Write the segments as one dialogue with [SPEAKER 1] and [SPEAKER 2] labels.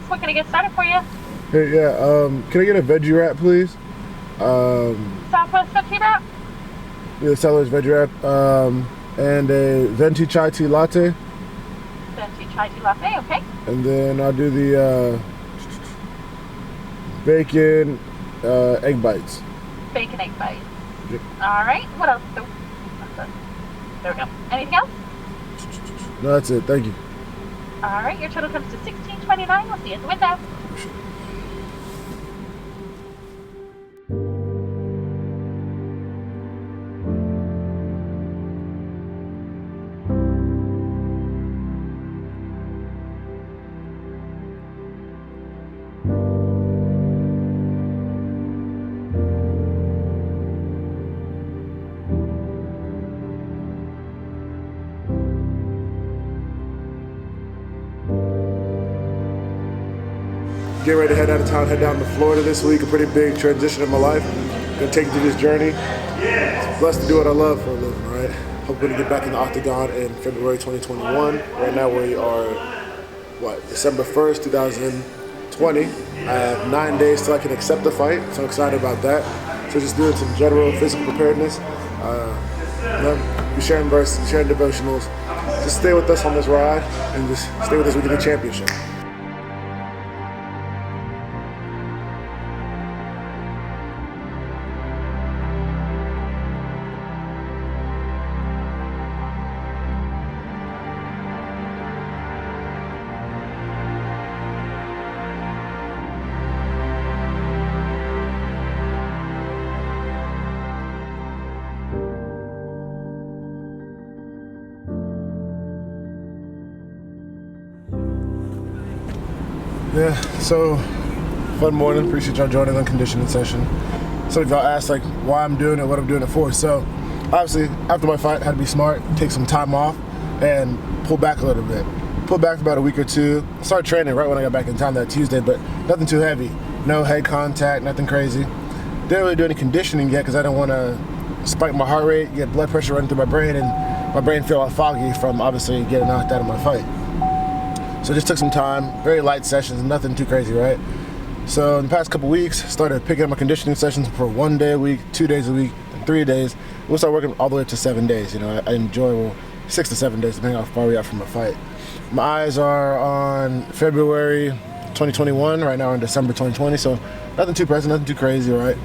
[SPEAKER 1] What can I get started for you?
[SPEAKER 2] Hey, yeah, can I get a veggie wrap, please?
[SPEAKER 1] Southwest veggie wrap?
[SPEAKER 2] Yeah, Sellers veggie wrap. And a venti chai tea latte.
[SPEAKER 1] Venti chai tea latte, okay.
[SPEAKER 2] And then I'll do the bacon egg bites.
[SPEAKER 1] Bacon egg bites.
[SPEAKER 2] Yep.
[SPEAKER 1] All right. What else? Oh, there we go. Anything else?
[SPEAKER 2] No, that's it. Thank you.
[SPEAKER 1] All right. Your total comes to $16.29. We'll see you at the window.
[SPEAKER 2] Get ready to head out of town, head down to Florida this week. A pretty big transition in my life. Gonna take you through this journey. It's blessed to do what I love for a living, right? Hoping to get back in the octagon in February 2021. Right now we are, December 1st, 2020. I have 9 days till I can accept the fight, so I'm excited about that. So just doing some general physical preparedness. Be sharing verses, be sharing devotionals. Just stay with us on this ride and just stay with us. We get the championship. Yeah, so fun morning. Appreciate y'all joining the conditioning session. Some of y'all asked like why I'm doing it, what I'm doing it for. So obviously after my fight, I had to be smart, take some time off, and pull back a little bit. Pulled back for about a week or two. Started training right when I got back in town that Tuesday, but nothing too heavy. No head contact, nothing crazy. Didn't really do any conditioning yet because I didn't want to spike my heart rate, get blood pressure running through my brain, and my brain feel all foggy from obviously getting knocked out of my fight. So just took some time, very light sessions, nothing too crazy, right? So in the past couple weeks, started picking up my conditioning sessions for 1 day a week, 2 days a week, and 3 days. We'll start working all the way up to 7 days. You know, I enjoy 6 to 7 days, depending on how far we are from a fight. My eyes are on February 2021. Right now we're in December 2020, so nothing too pressing, nothing too crazy, right?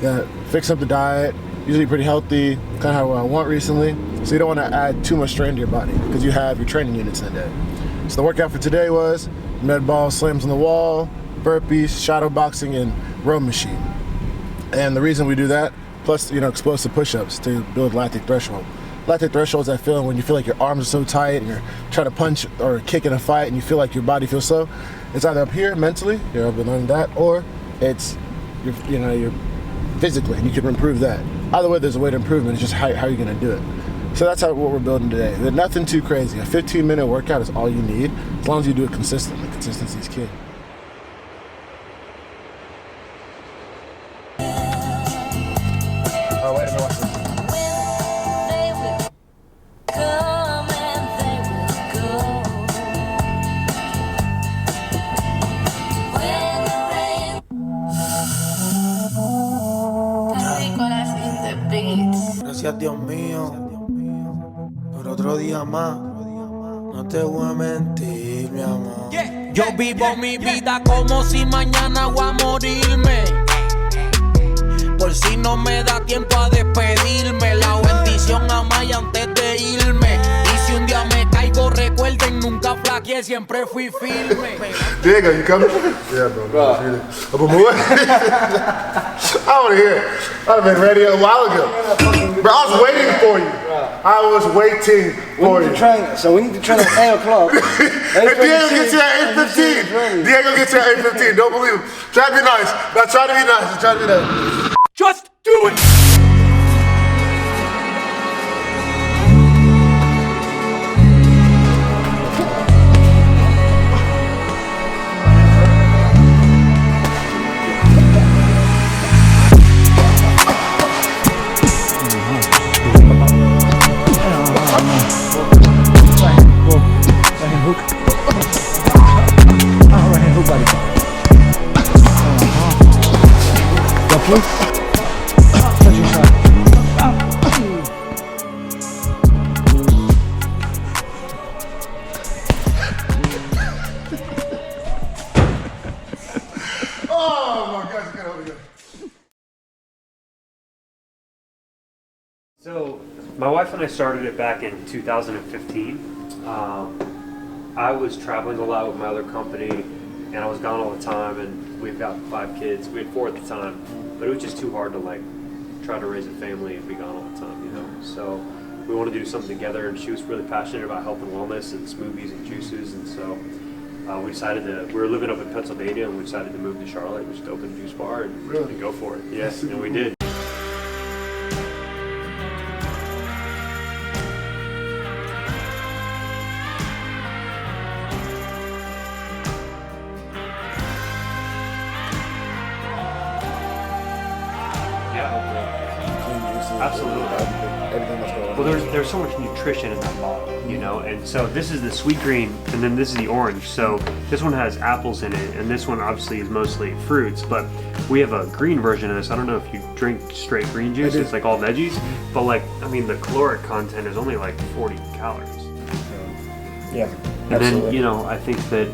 [SPEAKER 2] Yeah, fix up the diet, usually pretty healthy, kind of how I want recently. So you don't want to add too much strain to your body because you have your training units in a day. So the workout for today was med ball slams on the wall, burpees, shadow boxing, and row machine. And the reason we do that, plus explosive push-ups to build lactic threshold. Lactic threshold is that feeling when you feel like your arms are so tight and you're trying to punch or kick in a fight and you feel like your body feels slow. It's either up here mentally, I've been learning that, or it's you're physically, and you can improve that. Either way, there's a way to improvement. It's just how you're going to do it. So that's what we're building today. Nothing too crazy. A 15-minute workout is all you need, as long as you do it consistently. Consistency is key. Oh, wait a minute, watch this.
[SPEAKER 3] Gracias Dios mío por otro día más. No te voy a mentir, mi amor.
[SPEAKER 4] Yo vivo mi vida como si mañana voy a morirme. Por si no me da tiempo a despedirme. La bendición a Maya antes de irme. Y si un día me caigo, recuerden, nunca flaqueé, siempre fui firme.
[SPEAKER 2] Diego, you coming? Yeah, bro. I want to hear it. I've been ready a while ago. Bro, I was waiting for you. I was waiting for you.
[SPEAKER 5] So we need to train at 8 o'clock.
[SPEAKER 2] If Diego gets here at 8:15, Diego gets here at 8:15. Don't believe him. Try to be nice. Now try to be nice. Try to be nice.
[SPEAKER 4] Just do it!
[SPEAKER 5] Hook. All right, hook, buddy.
[SPEAKER 6] My wife and I started it back in 2015. I was traveling a lot with my other company, and I was gone all the time, and we've got 5 kids. We had 4 at the time, but it was just too hard to like try to raise a family and be gone all the time, you know? So we wanted to do something together, and she was really passionate about health and wellness and smoothies and juices, and so we decided we were living up in Pennsylvania, and we decided to move to Charlotte, which to open a juice bar and go for it. Yes, and we did. Absolutely.
[SPEAKER 2] Everything that's going on.
[SPEAKER 6] Well, there's so much nutrition in that bottle, you know, and so this is the sweet green, and then this is the orange. So this one has apples in it, and this one obviously is mostly fruits. But we have a green version of this. I don't know if you drink straight green juice; it's like all veggies. But like, I mean, the caloric content is only like 40 calories.
[SPEAKER 7] Yeah,
[SPEAKER 6] and then you know, I think that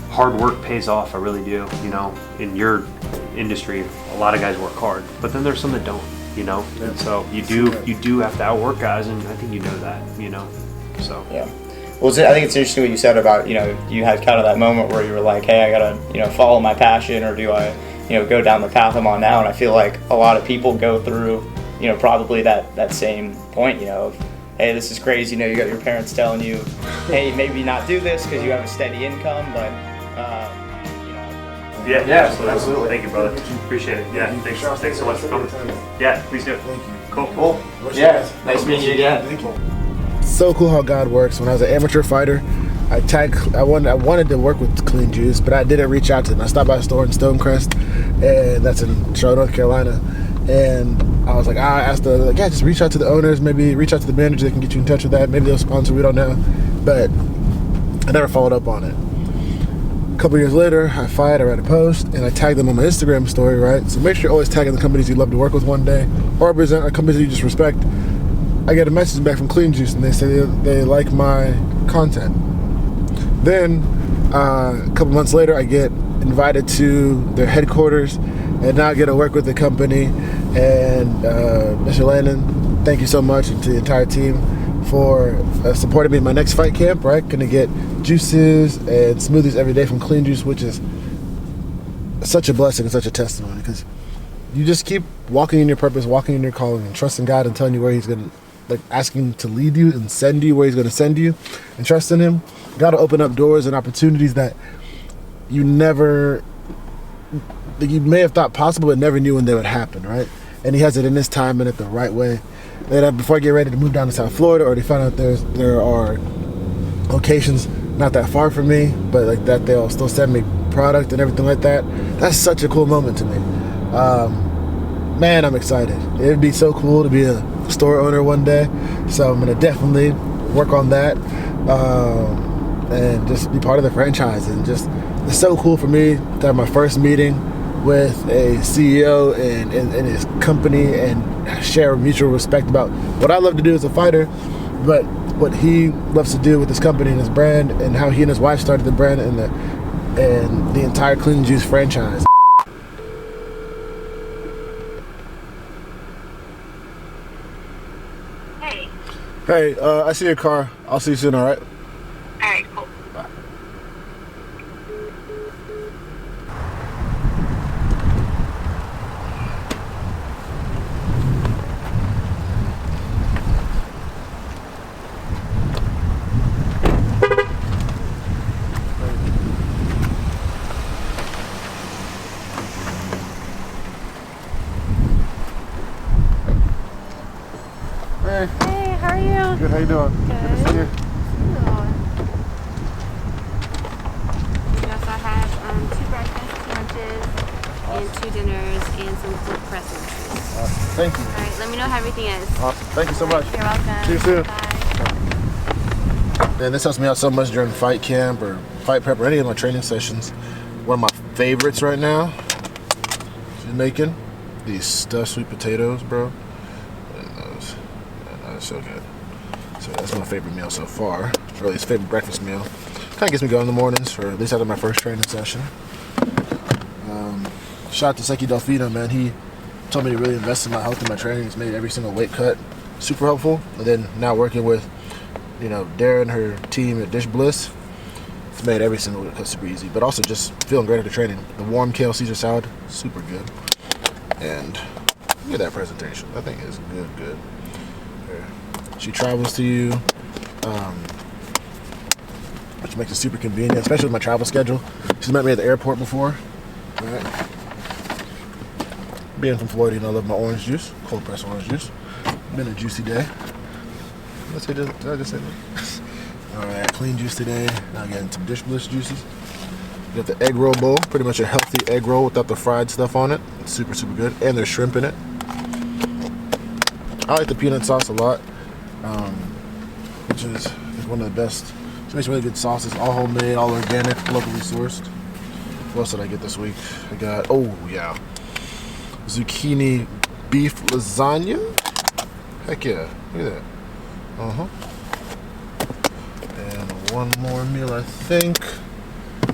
[SPEAKER 6] hard work pays off. I really do. You know, in your industry, a lot of guys work hard, but then there's some that don't. You know, and so you do have to outwork guys, and I think you know that, you know, so.
[SPEAKER 7] Yeah. Well, I think it's interesting what you said about, you know, you had kind of that moment where you were like, hey, I gotta, you know, follow my passion, or do I, you know, go down the path I'm on now? And I feel like a lot of people go through, you know, probably that same point, you know, of, hey, this is crazy, you know, you got your parents telling you, hey, maybe not do this because you have a steady income, but,
[SPEAKER 6] Yeah, absolutely. Thank you, brother. Appreciate it. Yeah, thanks so much for coming. Yeah, please do.
[SPEAKER 2] Thank you.
[SPEAKER 6] Cool.
[SPEAKER 7] Yeah, nice meeting you again.
[SPEAKER 2] Thank you. So cool how God works. When I was an amateur fighter, I wanted to work with Clean Juice, but I didn't reach out to them. I stopped by a store in Stonecrest, and that's in Charlotte, North Carolina. And I was like, I asked just reach out to the owners, maybe reach out to the manager, they can get you in touch with that. Maybe they'll sponsor, we don't know. But I never followed up on it. A couple years later, I write a post, and I tag them on my Instagram story, right? So make sure you're always tagging the companies you'd love to work with one day, or represent a company you just respect. I get a message back from Clean Juice, and they say they like my content. Then, a couple months later, I get invited to their headquarters, and now I get to work with the company. And Mr. Landon, thank you so much, and to the entire team for supporting me in my next fight camp, right? Gonna get juices and smoothies every day from Clean Juice, which is such a blessing and such a testimony, because you just keep walking in your purpose, walking in your calling, and trusting God and telling you where He's gonna, like, asking to lead you and send you where He's gonna send you, and trust in Him. God will open up doors and opportunities that you may have thought possible but never knew when they would happen, right? And He has it in His time and at the right way. And before I get ready to move down to South Florida, or they found out there are locations not that far from me, but like that they'll still send me product and everything like that. That's such a cool moment to me. Man, I'm excited. It'd be so cool to be a store owner one day. So I'm gonna definitely work on that, and just be part of the franchise. And just, it's so cool for me to have my first meeting with a CEO and his company, and share mutual respect about what I love to do as a fighter, but what he loves to do with his company and his brand, and how he and his wife started the brand and the entire Clean Juice franchise. Hey, I see your car. I'll see you soon, all right?
[SPEAKER 1] All right, cool.
[SPEAKER 2] Bye.
[SPEAKER 8] Hey, how are you?
[SPEAKER 2] Good, how you doing? Good to see you.
[SPEAKER 8] We also have 2 breakfasts, 2 lunches, and 2 dinners, and some cold press lunches.
[SPEAKER 2] Awesome. Thank you.
[SPEAKER 8] All right, let me know how everything is.
[SPEAKER 2] Awesome. Thank you so much.
[SPEAKER 8] You're welcome.
[SPEAKER 2] See you soon.
[SPEAKER 8] Bye.
[SPEAKER 2] Man, this helps me out so much during fight camp or fight prep or any of my training sessions. One of my favorites right now, she's making these stuffed sweet potatoes, bro. So good. So that's my favorite meal so far. Really, it's favorite breakfast meal. Kind of gets me going in the mornings, or at least after my first training session. Shout out to Seki Delfino, man. He told me to really invest in my health and my training. He's made every single weight cut super helpful. And then now working with, Darren, her team at Dish Bliss, it's made every single week super easy. But also just feeling great at the training. The warm kale Caesar salad, super good. And look at that presentation. That thing is good. Here. She travels to you, which makes it super convenient, especially with my travel schedule. She's met me at the airport before. All right. Being from Florida, I love my orange juice, cold pressed orange juice. Been a juicy day. Did I just say that? All right, clean juice today. Now getting some Dish Bliss juices. We got the egg roll bowl, pretty much a healthy egg roll without the fried stuff on it. It's super good, and there's shrimp in it. I like the peanut sauce a lot, which is one of the best. She makes really good sauces, all homemade, all organic, locally sourced. What else did I get this week? I got, zucchini beef lasagna. Heck yeah, look at that. And one more meal, I think.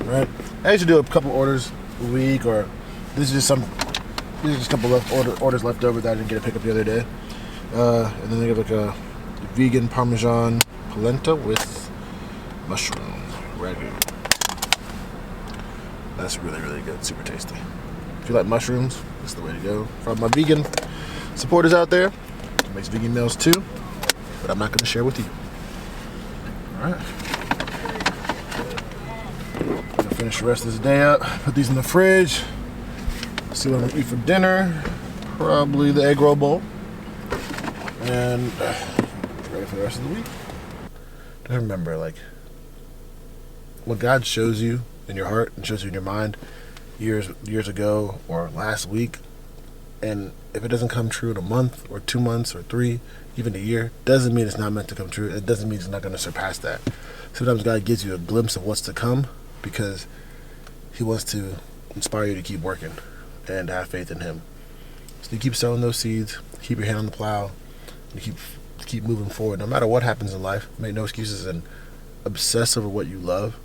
[SPEAKER 2] All right, I usually do a couple orders a week, or these are just a couple orders left over that I didn't get to pick up the other day. And then they get like a vegan Parmesan polenta with mushroom ragu. That's really good, super tasty. If you like mushrooms, that's the way to go. For my vegan supporters out there, it makes vegan meals too, but I'm not going to share with you. All right. I'm gonna finish the rest of this day up. Put these in the fridge. See what I'm gonna eat for dinner. Probably the egg roll bowl. And ready for the rest of the week. I remember, what God shows you in your heart and shows you in your mind years ago or last week, and if it doesn't come true in a month or 2 months or 3, even a year, doesn't mean it's not meant to come true. It doesn't mean it's not going to surpass that. Sometimes God gives you a glimpse of what's to come because He wants to inspire you to keep working and have faith in Him. So you keep sowing those seeds, keep your hand on the plow, and keep moving forward. No matter what happens in life, make no excuses and obsess over what you love.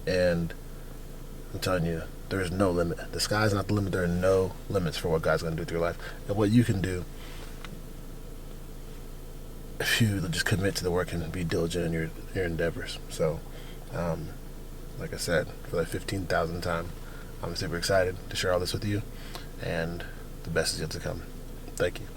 [SPEAKER 2] And I'm telling you, there is no limit. The sky's not the limit. There are no limits for what God's going to do with your life and what you can do if you just commit to the work and be diligent in your endeavors. So, like I said, for the 15,000th time, I'm super excited to share all this with you, and the best is yet to come. Thank you.